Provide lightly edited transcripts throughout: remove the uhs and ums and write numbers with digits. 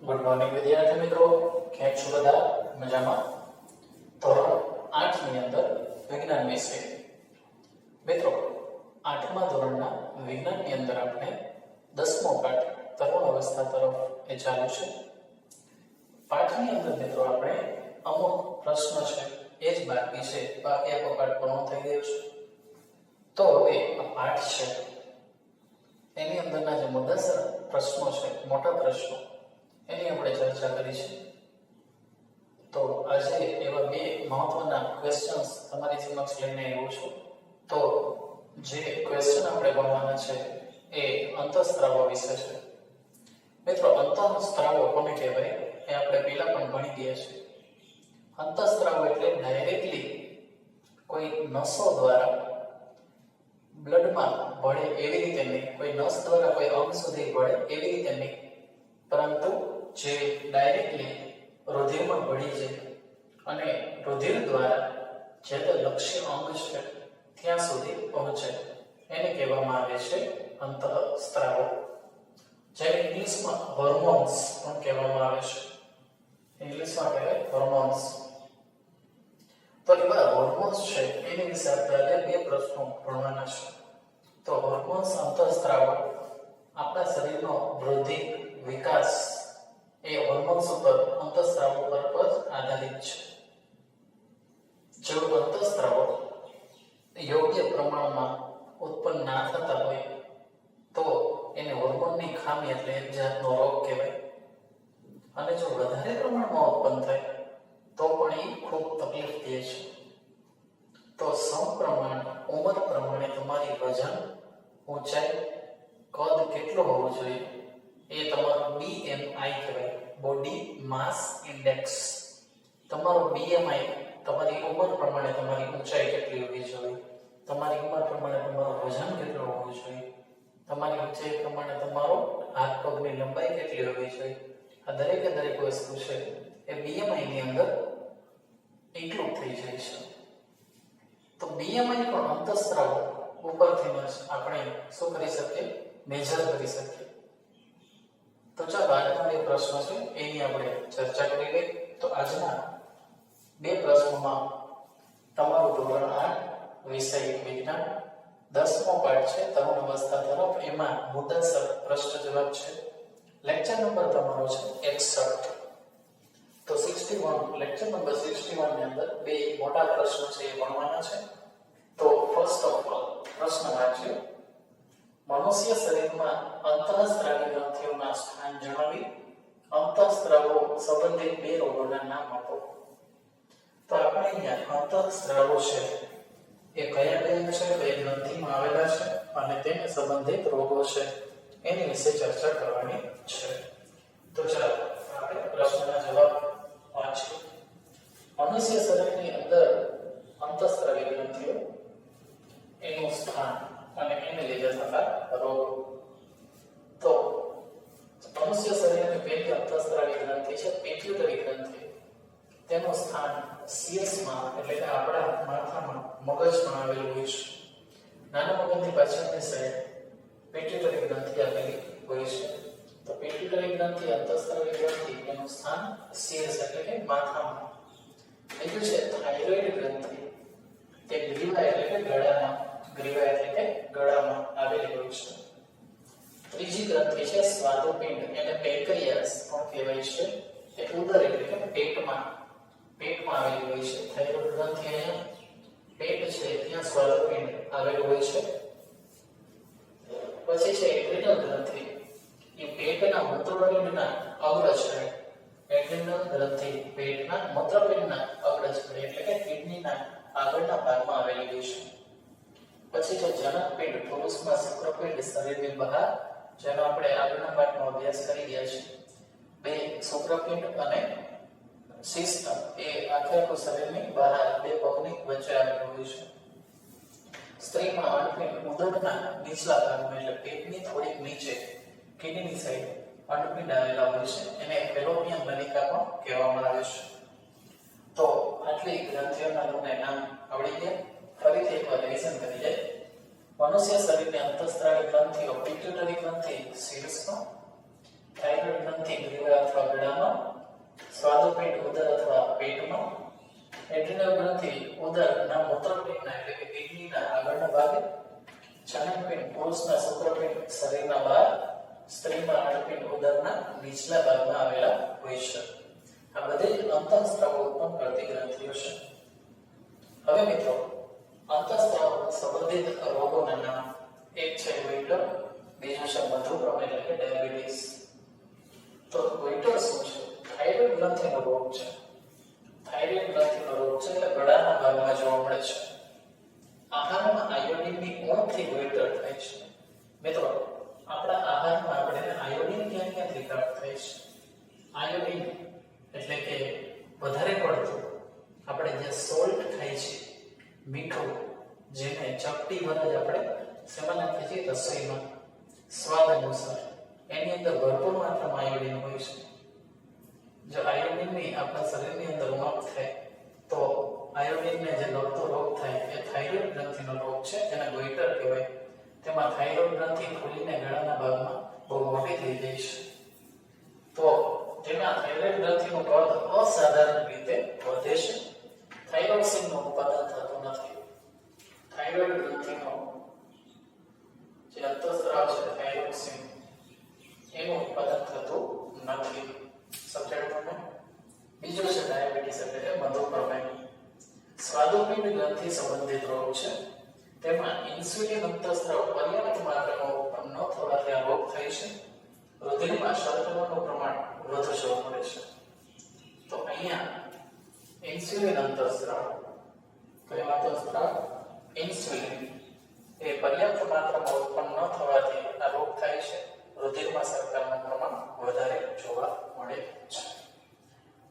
Good morning વિદ્યાર્થી મિત્રો, કેમ છો બધા? મજામાં? ધોરણ 8 ની અંદર વિજ્ઞાન વિષય. મિત્રો, 8મા ધોરણના વિજ્ઞાનની અંદર આપણે 10મો પાઠ તરુણ અવસ્થા તરફ એ ચાલુ છે. પાઠની અંદર મિત્રો આપણે અમુક પ્રશ્નો છે એ જ બાકી છે, બાકી આખો પાઠ પૂર્ણ થઈ ગયો છે. તો હવે આ પાઠ છે એની અંદરના જે મુદ્દાસર પ્રશ્નો છે, મોટા પ્રશ્નો, એની આપણે ચર્ચા કરી છે. તો આજે એવા બે મહત્વના ક્વેશ્ચન્સ તમારી સમક્ષ લઈને આવ્યો છું. તો જે ક્વેશ્ચન આપણે ભણવાના છે એ અંતઃસ્ત્રાવો વિશે છે. મિત્રો, અંતઃસ્ત્રાવો કોને કહેવાય એ આપણે પહેલા પણ ભણી ગયા છે. અંતઃસ્ત્રાવો એટલે ડાયરેક્ટલી કોઈ નસો દ્વારા બ્લડમાં ભળે એવી રીતે નહીં, કોઈ નસ દ્વારા કોઈ અંગ સુધી ભળે એવી રીતે નહીં, પરંતુ જે ડાયરેક્ટલી રુધિરમાં ભળી જાય અને રુધિર દ્વારા જે તે લક્ષ્ય અંગ છે ત્યાં સુધી પહોંચે એને કહેવામાં આવે છે અંતઃસ્ત્રાવો. જ્યારે ઇંગ્લિશમાં હોર્મોન્સ પણ કહેવામાં આવે છે. ઇંગ્લિશમાં કહેવાય હોર્મોન્સ. તો એવા હોર્મોન્સ છે એની વિશે આપણે બે પ્રશ્નો ભણવાના છે. તો હોર્મોન્સ, અંતઃસ્ત્રાવો, આપણા શરીરનો વૃદ્ધિ, વિકાસ એ હોર્મોન્સ ઉપર, અંતઃસ્ત્રાવો પર જ આધારિત છે. જો અંતઃસ્ત્રાવો યોગ્ય પ્રમાણમાં ઉત્પન્ન ના થતા હોય તો એને હોર્મોનની ખામી એટલે એક જાતનો રોગ કહેવાય. અને જો વધારે પ્રમાણમાં ઉત્પન્ન થાય તો પણ એ ખૂબ તકલીફ દે છે. તો સમપ્રમાણ ઉંમર પ્રમાણે તમારી વજન, ઊંચાઈ, કદ કેટલું હોવું જોઈએ એ તમારું BMI કહેવાય, બોડી માસ ઇન્ડેક્સ. તમારો BMI તમારી ઉંમર પ્રમાણે તમારી ઊંચાઈ કેટલી હોવી જોઈએ, તમારી ઉંમર પ્રમાણે તમારું વજન કેટલું હોવું જોઈએ, તમારી ઊંચાઈ પ્રમાણે તમારો હાથ પગની લંબાઈ કેટલી હોવી જોઈએ. આ દરેકે દરેક વસ્તુ છે એ BMI ની અંદર ઇન્ક્લુડ થઈ જાય છે. તો BMI પણ અંતઃસ્ત્રાવો ઉપરથી આપણે શું કરી શકીએ, મેજર કરી શકીએ. તો ચાલો આજના બે પ્રશ્નો છે એની આપણે ચર્ચા કરી લઈએ. તો આજના બે પ્રશ્નોમાં તમારું ધોરણ 8 વિષય વિજ્ઞાન 10મો પાઠ છે તરુણ અવસ્થા તરફ, એમાં મુદ્દાસર પ્રશ્ન જવાબ છે. લેક્ચર નંબર તમારો છે 61. તો 61 લેક્ચર નંબર 61 ની અંદર બે મોટા પ્રશ્નો છે એ ભણવાના છે. તો ફર્સ્ટ ઓફ ઓલ પ્રશ્ન વાંચીએ. મનુષ્ય શરીરમાં અંતઃસ્ત્રાવી ગ્રંથિઓના સ્થાન જણાવી અંતઃસ્ત્રાવો સંબંધિત બે રોગોના નામ આપો. તો આપણે અહીંયા અંતઃસ્ત્રાવો છે એ કયા કયા છે, કઈ ગ્રંથિમાં આવેલા છે અને તેને સંબંધિત રોગો છે એની વિશે ચર્ચા કરવાની છે. તો ચાલો આપણે પ્રશ્નના જવાબ વાંચીએ. મનુષ્ય શરીરની અંદર અંતઃસ્ત્રાવી ગ્રંથિઓ, એનું સ્થાન અને એને લીધે થતા રોગો. તો મનુષ્ય શરીરની પહેલી અંતઃસ્ત્રાવી ગ્રંથિ છે પિટ્યુટરી ગ્રંથિ. તેનું સ્થાન શીર્ષમાં એટલે કે આપણા માથામાં, મગજમાં આવેલું હોય છે. નાના મગજની પાછળની સાઈડ પિટ્યુટરી ગ્રંથિ આવેલી હોય છે. તો પિટ્યુટરી ગ્રંથિ, અંતઃસ્ત્રાવી ગ્રંથિ, એનું સ્થાન શીર્ષ એટલે કે માથામાં. બીજું છે થાઇરોઇડ ગ્રંથિ. તે ગ્રીવા એટલે કે ગળામાં, ગ્રીવા એટલે કે ગળામાં આવેલી હોય છે. ત્રીજી ગ્રંથિ છે સ્વાદુપિંડ, એને પેન્ક્રિયાસ પણ કહેવાય છે. એ ઉદર એટલે કે પેટમાં આવેલી હોય છે. થાઇરોઇડ ગ્રંથિ અહીંયા પેટ છે ત્યાં સ્વાદુપિંડ આવેલું હોય છે. પછી છે એડ્રિનલ ગ્રંથિ. એ પેટના મૂત્રપિંડના અગ્ર છે. એડ્રિનલ ગ્રંથિ પેટના મૂત્રપિંડના અગ્ર છે એટલે કે કિડનીના આગળના ભાગમાં આવેલી હોય છે. પછી છે જનકપિંડ, પુરુષમાં શુક્રપિંડ શરીરની બહાર, જેનો આપણે આગળના પાઠમાં અભ્યાસ કરી ગયા છે. બે શુક્રપિંડ અને સિસ્ટમ એ આખા શરીરની બહાર, બે પગની વચ્ચે આવેલું હોય છે. સ્ત્રીમાં અંડપિંડ ઉદરના નીચલા ભાગમાં એટલે પેટની થોડીક નીચે કિડની સાઈડ અંડપિંડ આવેલા હોય છે. એને ફેલોપિયન નલિકા પણ કહેવામાં આવે છે. તો આટલી ગ્રંથિઓના તમને નામ આવડી ગયા. ફરીથી એકવાર રિવિઝન કરી જાય. મનુષ્ય શરીરની અંતઃસ્ત્રાવી ગ્રંથિઓ પિટ્યુટરી ગ્રંથિ શીર્ષમાં, થાઇરોઇડ ગ્રંથિ ગ્રીવા અથવા ભાગે. જનનપિંડ પુરુષના શુક્રપિંડ શરીરના બહાર, સ્ત્રીમાં અંડપિંડ ઉદરના નીચલા ભાગમાં આવેલા હોય છે. આ બધી અંતઃસ્ત્રાવો ઉત્પન્ન કરતી ગ્રંથિઓ છે. હવે મિત્રો અંતઃસ્ત્રાવ સંબંધિત રોગોના નામ. એક છે ગોઈટર, બીજું છે મધુપ્રમેહ એટલે કે ડાયાબિટીસ. તો ગોઈટર શું છે? થાઇરોઇડ ગ્રંથિનો રોગ છે. થાઇરોઇડ ગ્રંથિનો રોગ છે એટલે ગળાના ભાગમાં જોવા મળે છે. આહારમાં આયોડિનની ઉણપથી ગોઈટર થાય છે. મિત્રો આપણા આહારમાં આપણે આયોડિન ક્યાંથી પ્રાપ્ત થાય છે? આયોડિન એટલે કે વધારે પડતું આપણે જે સોલ્ટ ખાઈ છે, મીઠું, જેને ચપટી ભર જ આપણે શેમાં નાખીએ છીએ? રસોઈમાં, સ્વાદ અનુસાર. એની અંદર ભરપૂર માત્રામાં આયોડિન હોય છે. જો આયોડિનની આપણા શરીરની અંદર ઉણપ થાય તો આયોડિનને જે લગતો રોગ થાય એ થાઇરોઇડ ગ્રંથિનો રોગ છે, જેને ગોઈટર કહેવાય. તેમાં થાઇરોઇડ ગ્રંથિ ખુલીને ગળાના ભાગમાં બહુ મોટી થઈ જાય છે. તો તેમાં થાઇરોઇડ ગ્રંથિનું કદ અસાધારણ રીતે વધે છે. થાઇરોક્સિનનું ઉત્પાદન થતું નથી. થાઇરોઇડ ગ્રંથિનો જે અંતઃસ્ત્રાવ છે થાઇરોક્સિન, એનું ઉત્પાદન થતું નથી. સમજાયું તમને? બીજું છે ડાયાબિટીસ એટલે કે મધુપ્રમેહ. સ્વાદુપિંડ ગ્રંથિ સંબંધિત રોગ છે. તેમાં ઇન્સ્યુલિન અંતઃસ્ત્રાવ પર્યાપ્ત માત્રામાં ઉત્પન્ન ન થવાથી આ રોગ થાય છે. રુધિરમાં શર્કરાનું પ્રમાણ વધુ જોવા મળે છે. તો અહીંયા ઇન્સ્યુલિન અંતઃસ્ત્રાવ, કયો અંતઃસ્ત્રાવ? ઇન્સ્યુલિન એ પર્યાપ્ત માત્રામાં ઉત્પન્ન ન થવાથી આ રોગ થાય છે. રુધિરમાં શર્કરાનું પ્રમાણ વધારે જોવા મળે છે.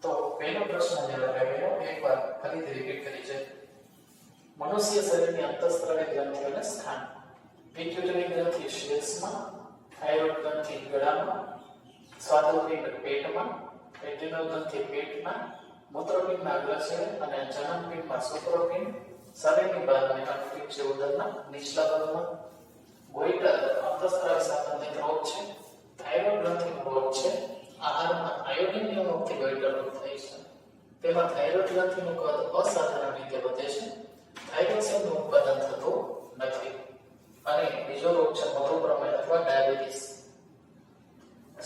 તો પહેલો પ્રશ્ન જે લગાવ્યો એકવાર ફરીથી રિપીટ કરી છે. મનુષ્ય શરીરની અંતઃસ્ત્રાવી ગ્રંથિઓને સ્થાન. પિટ્યુટરી ગ્રંથિ શીર્ષમાં, થાઇરોઇડ ગ્રંથિ ગળામાં, સ્વાદુપિંડ પેટમાં, એડ્રિનલ ગ્રંથિ પેટમાં, મૂત્રપિંડના અગ્રછેદે અને જનનપિંડમાં શુક્રપિંડ, શરીરની બહારની અંડપિંડ છે ઉદરના નીચલા ભાગમાં. ગોઈટર અંતઃસ્ત્રાવ સંબંધિત રોગ છે. થાઇરોઇડ ગ્રંથિનો રોગ છે. આહારમાં આયોડિનની ઉણપથી ગોઈટર રોગ થાય છે. તેમાં થાઇરોઇડ ગ્રંથિનું કદ અસાધારણ રીતે વધે છે. થાઇરોક્સિનનું ઉત્પાદન થતું નથી. અને બીજો રોગ છે મધુપ્રમેહ અથવા ડાયાબિટીસ.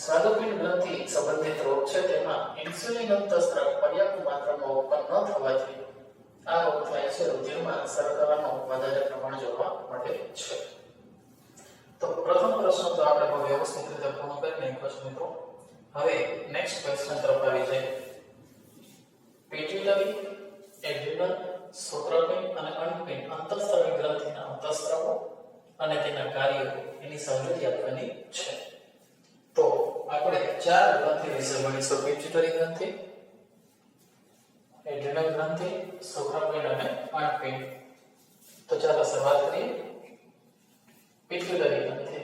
સ્વાદુપિંડ ગ્રંથિ સંબંધિત રોગ છે. તેમાં ઇન્સ્યુલિન અંતઃસ્ત્રાવ પર્યાપ્ત માત્રામાં ઉત્પન્ન ન થવાથી આ રોગ થાય છે. રુધિરમાં શર્કરાનું વધારે પ્રમાણ જોવા મળે છે. તો પ્રથમ પ્રશ્ન તો આપણે બહુ વ્યવસ્થિત રીતે પૂર્ણ કરી નાખ્યો છે મિત્રો. હવે નેક્સ્ટ ક્વેશ્ચન તરફ આવી જાય. પિટ્યુટરી, એડ્રિનલ, શુક્રપિંડ અને અંડપિંડ અંતઃસ્ત્રાવી ગ્રંથિના અંતઃસ્ત્રાવો અને તેના કાર્યો એની સમજૂતી આપવાની છે. તો આપણે ચાર ગ્રંથિ વિશે ભણીશું. પિટ્યુટરી ગ્રંથિ, એડ્રિનલ ગ્રંથિ, શુક્રપિંડ અને અંડપિંડ. તો ચાલો શરૂઆત કરીએ. પિટ્યુટરી ગ્રંથિ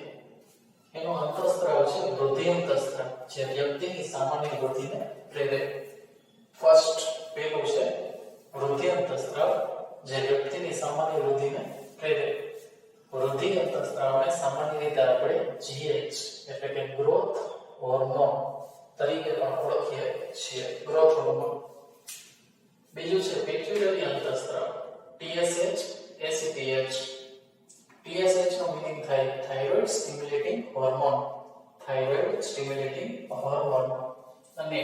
એનો અંતઃસ્ત્રાવ છે વૃદ્ધિ અંતઃસ્ત્રાવ, જે વ્યક્તિની સામાન્ય વૃદ્ધિને પ્રેરે. ફર્સ્ટ પેલું છે વૃદ્ધિ અંતઃસ્ત્રાવ, જે વ્યક્તિની સામાન્ય વૃદ્ધિને પ્રેરે. વૃદ્ધિ અંતઃસ્ત્રાવને સામાન્ય રીતે આપણે GH એટલે કે ગ્રોથ હોર્મોન તરીકે પણ ઓળખીએ છીએ. Growth hormone. બીજું છે પિટ્યુટરી અંતઃસ્ત્રાવ, TSH, ACTH. TSH નો મીનિંગ થાય thyroid stimulating hormone, thyroid stimulating hormone. અને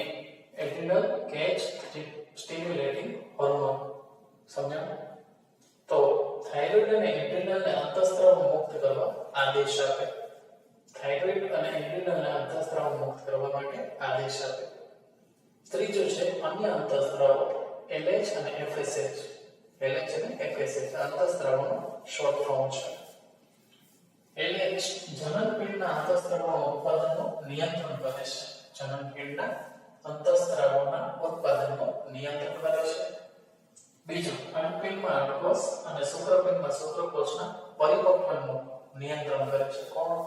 એડ્રિનલ કેચ સ્ટિમ્યુલેટિંગ હોર્મોન. સમજાયું? તો થાઇરોઇડ અને એડ્રિનલને અંતઃસ્ત્રાવ મુક્ત કરવા આદેશ આપે. થાઇરોઇડ અને એડ્રિનલને અંતઃસ્ત્રાવ મુક્ત કરવા માટે આદેશ આપે. ત્રીજું છે અન્ય અંતઃસ્ત્રાવો LH અને FSH. LH અને FSH અંતઃસ્ત્રાવોનો શોર્ટ ફોર્મ છે. LH જનનપિંડના અંતઃસ્ત્રાવોના ઉત્પાદનનું નિયંત્રણ કરે છે. જનનપિંડના અંતઃસ્ત્રાવોના ઉત્પાદનનું નિયંત્રણ કરે છે. બીજું અંડપિંડમાં અંડકોષ અને શુક્રપિંડમાં શુક્રકોષના પરિપક્વનું નિયંત્રણ કરે છે. કોણ?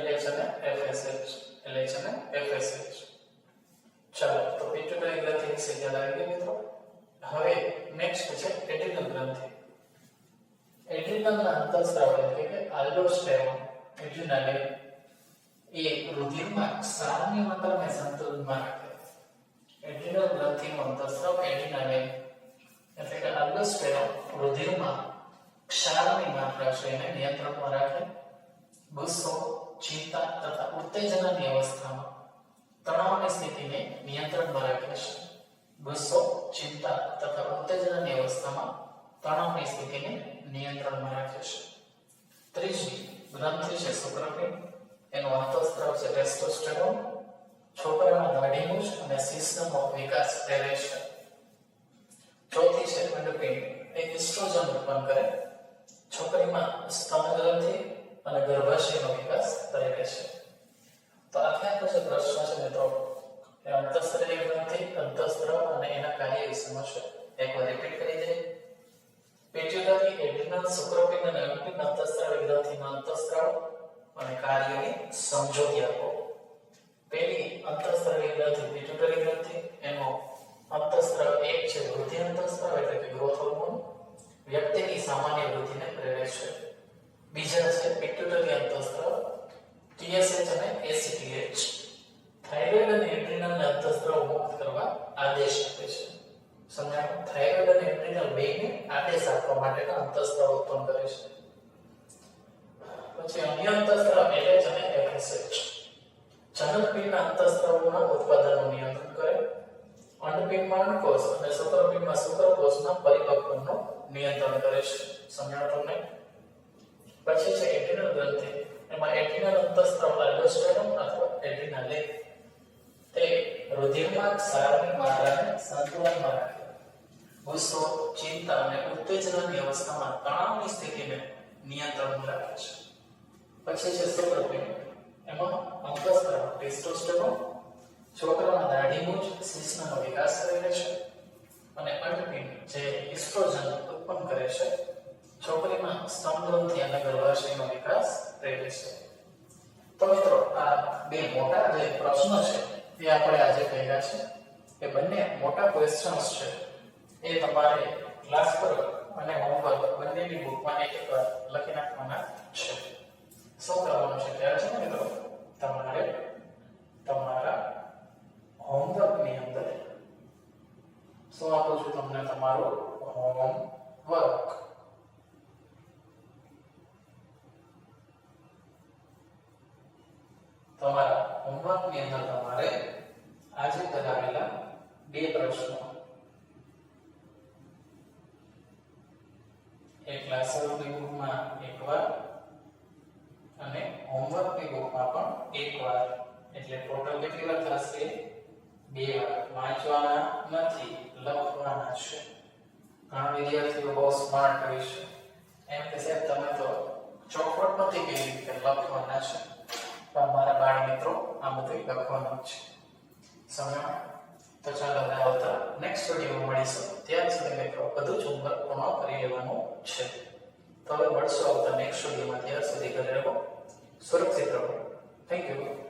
LH અને FSH. LH અને FSH. ચાલો તો પિટ્યુટરી ગ્રંથિ વિશે યાદ આવી ગયું મિત્રો. હવે નેક્સ્ટ છે એડ્રિનલ ગ્રંથિ. એડ્રિનલના અંતઃસ્ત્રાવ એટલે કે આલ્ડોસ્ટેરોન, એડ્રિનાલિન એ રુધિરમાં ક્ષારની માત્રાને સંતુલનમાં રાખે. એડ્રિનલ ગ્રંથિનો અંતઃસ્ત્રાવ એડ્રિનાલિન એટલે કે આલ્ડોસ્ટેરોન રુધિરમાં ક્ષારની માત્રા છે એને નિયંત્રણમાં રાખે, ગુસ્સો, ચિંતા તથા ઉત્તેજનાની અવસ્થામાં તણાવની સ્થિતિને નિયંત્રણમાં રાખે છે. ગુસ્સો, ચિંતા તથા ઉત્તેજનાની અવસ્થામાં તણાવની સ્થિતિને નિયંત્રણમાં રાખે છે. ત્રીજી ગ્રંથિ છે શુક્રપિંડ, એનો અંતઃસ્ત્રાવ છે ટેસ્ટોસ્ટેરોન, છોકરાના દાઢીમૂછ અને શિશ્નનો વિકાસ પ્રેરે છે. ચોથી છે અંડપિંડ, એ ઇસ્ટ્રોજન ઉત્પન્ન કરે, છોકરીમાં સ્તન ગ્રંથિ અને ગર્ભાશયનો વિકાસ પ્રેરે છે. તો આખા પછી પ્રશ્ન છે મિત્રો એ અંતઃસ્ત્રાવી ગ્રંથિ, અંતઃસ્ત્રાવ અને એના કાર્ય વિશેનો છે. એકવાર રિપીટ કરી દઈએ. પિટ્યુટરી, એડ્રિનલ, શુક્રપિંડ અને અંડપિંડ અંતઃસ્ત્રાવી ગ્રંથિના અંતઃસ્ત્રાવ અને કાર્યની સમજૂતી આપો. પહેલી અંતઃસ્ત્રાવી ગ્રંથિ પિટ્યુટરી ગ્રંથિ, એનો અંતઃસ્ત્રાવ એક છે વૃદ્ધિ અંતઃસ્ત્રાવ એટલે કે ગ્રોથ હોર્મોન, વ્યક્તિની સામાન્ય વૃદ્ધિને પ્રેરે છે. બીજા છે પિટ્યુટરી અંતઃસ્ત્રાવ TSH અને ACTH, થાઇરોઇડ અને એડ્રિનલને અંતઃસ્ત્રાવ મુક્ત કરવા આદેશ આપે છે. સમજાયું? થાઇરોઇડ અને એડ્રિનલ બેને આદેશ આપવા માટેના અંતઃસ્ત્રાવ ઉત્પન્ન કરે છે. પછી અન્ય અંતઃસ્ત્રાવ LH અને FSH જનનપિંડના અંતઃસ્ત્રાવોના ઉત્પાદનનું નિયંત્રણ કરે, અંડપિંડમાં અંડકોષ અને શુક્રપિંડમાં શુક્રકોષના પરિપક્વનું નિયંત્રણ કરે છે. સમજાયું તમને? પછી છે એડ્રિનલ ગ્રંથિ, એમાં એડ્રિનલ અંતઃસ્ત્રાવ આલ્ડોસ્ટેરોન અથવા એડ્રિનાલિન, તે રુધિરમાં ક્ષારની માત્રાને સંતુલનમાં રાખે, ગુસ્સો, ચિંતા અને ઉત્તેજનાની અવસ્થામાં તણાવની સ્થિતિને નિયંત્રણમાં રાખે છે. પછી છે શુક્રપિંડ, એમાં અંતઃસ્ત્રાવ ટેસ્ટોસ્ટેરોન, છોકરામાં દાઢીમૂછ, શિશ્નનો વિકાસ કરે છે, અને અંડપિંડ જે ઇસ્ટ્રોજન ઉત્પન્ન કરે છે, છોકરીમાં સ્તન ગ્રંથિ અને ગર્ભાશયનો વિકાસ પ્રેરે છે. તો મિત્રો આ બે મોટા જે પ્રશ્નો છે એ આપણે આજે કર્યા છે. એ બંને મોટા ક્વેશ્ચન્સ છે, એ તમારે ક્લાસ પર અને હોમવર્ક બંનેની બુકમાં એક વાર લખી નાખવાના છે. શું કરવાનું છે ખ્યાલ છે ને મિત્રો? તમારે તમારા હોમવર્કની અંદર શું આપું છું તમને? તમારું હોમવર્ક. તમારા હોમવર્કની અંદર તમારે આજે કરાવેલા બે પ્રશ્નો એ ક્લાસરૂમની બુકમાં એકવાર અને હોમવર્કની બુકમાં પણ એકવાર, એટલે ટોટલ કેટલી વાર થશે? બે વાર. વાંચવાના નથી, લખવાના છે. ઘણા વિદ્યાર્થીઓ બહુ સ્માર્ટ હોય છે, એમ કે સાહેબ તમે તો ચોખવટ નથી કરી કે લખવાના છે, પણ મારા બાળ મિત્રો આ બધું લખવાનું છે. સમય તો ચાલો હવે આવતા નેક્સ્ટ વિડીયોમાં મળીશું. ત્યાં સુધી મિત્રો બધું જ હોમવર્ક પૂર્ણ કરી લેવાનું છે. તો હવે મળશું આવતા નેક્સ્ટ વિડીયોમાં. ત્યાર સુધી ઘરે રહો, સુરક્ષિત રહો. Thank you.